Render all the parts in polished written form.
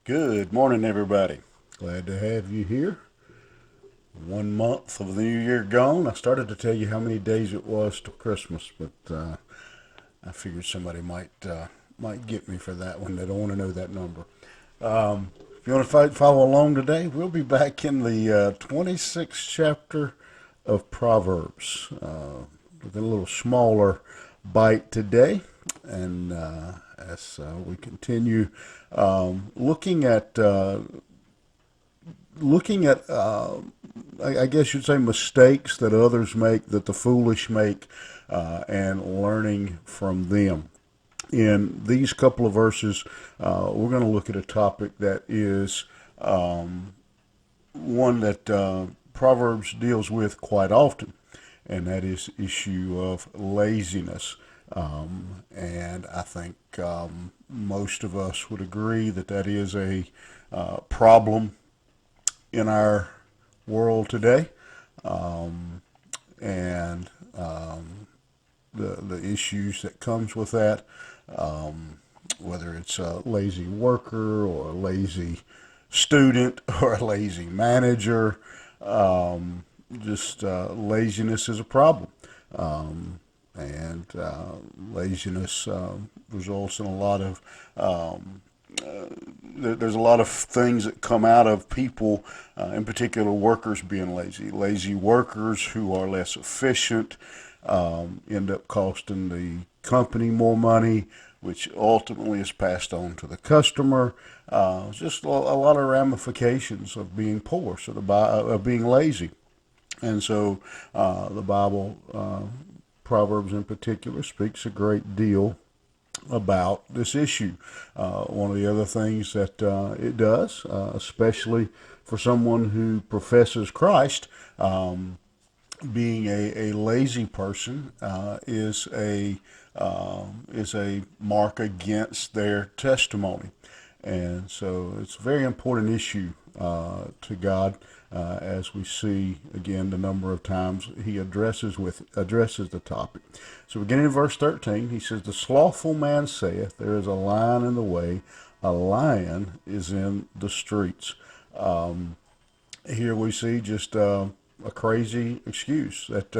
Good morning, everybody. Glad to have you here. 1 month of the new year gone. I started to tell you how many days it was to Christmas, but I figured somebody might get me for that one. They don't want to know that number. If you want to follow along today, we'll be back in the 26th chapter of Proverbs with a little smaller bite today, and as we continue looking at I guess you'd say mistakes that others make, that the foolish make, and learning from them. In these couple of verses, we're going to look at a topic that is one that Proverbs deals with quite often, and that is issue of laziness. And I think most of us would agree that that is a problem in our world today, and the issues that comes with that, whether it's a lazy worker or a lazy student or a lazy manager. Just laziness is a problem. And laziness results in a lot of there's a lot of things that come out of people, in particular workers being lazy. Lazy workers who are less efficient end up costing the company more money, which ultimately is passed on to the customer. Just a lot of ramifications of being poor, of being lazy. And so the Bible, Proverbs in particular, speaks a great deal about this issue. One of the other things that it does, especially for someone who professes Christ, being a lazy person is a mark against their testimony. And so it's a very important issue to God, as we see again the number of times he addresses the topic. So beginning in verse 13, he says, "The slothful man saith, There is a lion in the way, a lion is in the streets." Here we see just a crazy excuse that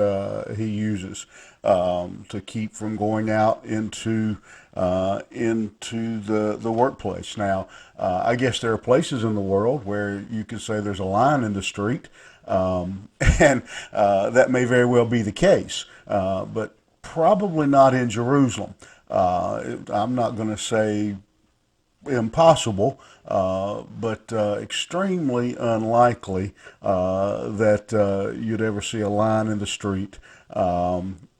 he uses to keep from going out into the workplace. Now, I guess there are places in the world where you could say there's a lion in the street, and that may very well be the case, but probably not in Jerusalem. I'm not going to say impossible, but extremely unlikely that you'd ever see a lion in the street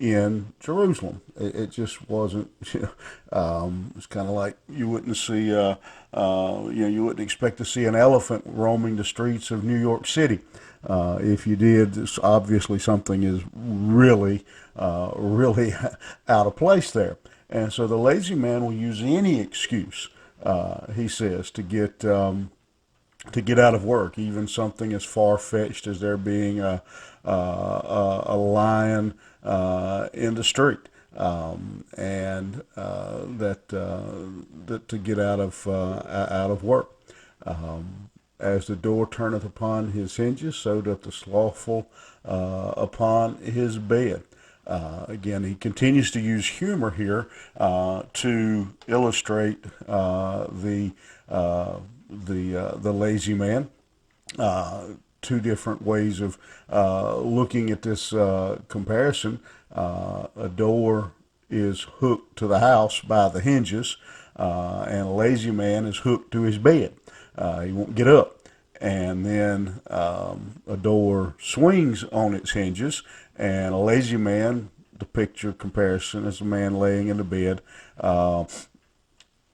in Jerusalem. It just wasn't. It's kind of like you wouldn't see. You wouldn't expect to see an elephant roaming the streets of New York City. If you did, obviously something is really out of place there. And so the lazy man will use any excuse, he says, to get out of work, even something as far fetched as there being a lion in the street, and that to get out of work. As the door turneth upon his hinges, so doth the slothful upon his bed. Again, he continues to use humor here to illustrate the lazy man. Two different ways of looking at this comparison. A door is hooked to the house by the hinges, and a lazy man is hooked to his bed. He won't get up. And then a door swings on its hinges, and a lazy man, the picture comparison is a man laying in the bed,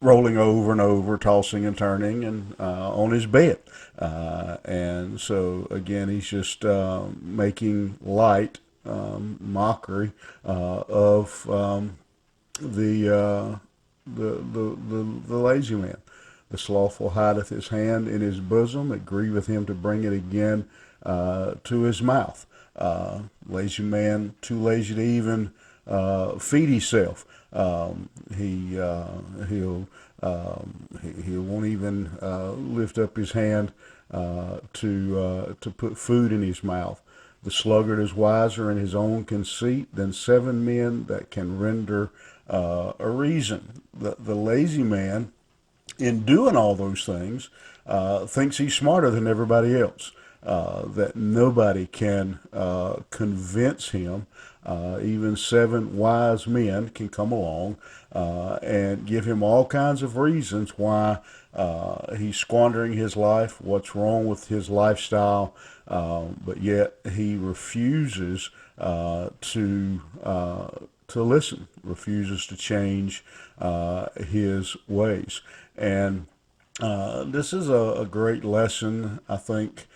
rolling over and over, tossing and turning, and on his bed. And so again, he's just making light, mockery of the lazy man. The slothful hideth his hand in his bosom; it grieveth him to bring it again to his mouth. Lazy man, too lazy to even feed himself. He'll He won't even lift up his hand to put food in his mouth. The sluggard is wiser in his own conceit than 7 men that can render a reason. The lazy man, in doing all those things, thinks he's smarter than everybody else. That nobody can convince him. Even 7 wise men can come along and give him all kinds of reasons why he's squandering his life, what's wrong with his lifestyle, but yet he refuses to listen, refuses to change his ways. And this is a great lesson, I think,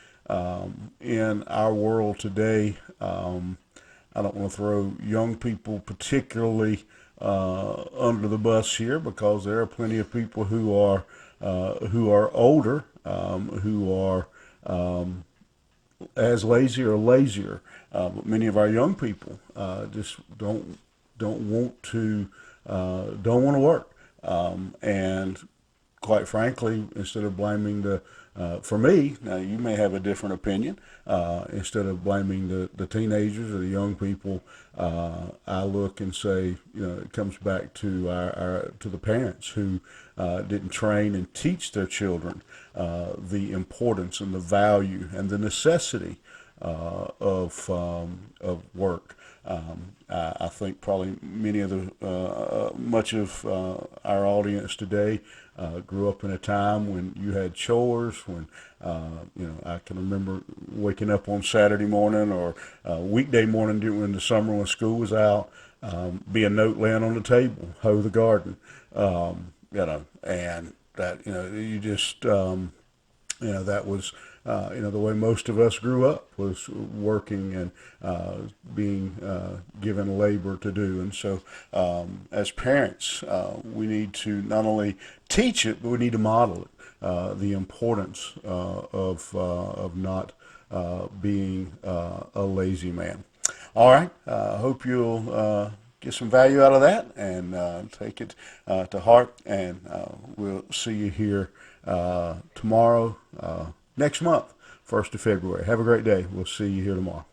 in our world today. I don't want to throw young people particularly under the bus here, because there are plenty of people who are older, who are as lazy or lazier. But many of our young people just don't want to work, and quite frankly, instead of blaming for me, now you may have a different opinion, instead of blaming the teenagers or the young people, I look and say, it comes back to to the parents who didn't train and teach their children the importance and the value and the necessity of work. I think probably much of our audience today grew up in a time when you had chores. When I can remember waking up on Saturday morning or weekday morning when the summer when school was out, be a note laying on the table, hoe the garden, and that you just that was the way most of us grew up, was working and being given labor to do. And so as parents, we need to not only teach it, but we need to model it, the importance of not being a lazy man. All right, I hope you'll get some value out of that and take it to heart. And we'll see you here tomorrow, next month, 1st of February. Have a great day. We'll see you here tomorrow.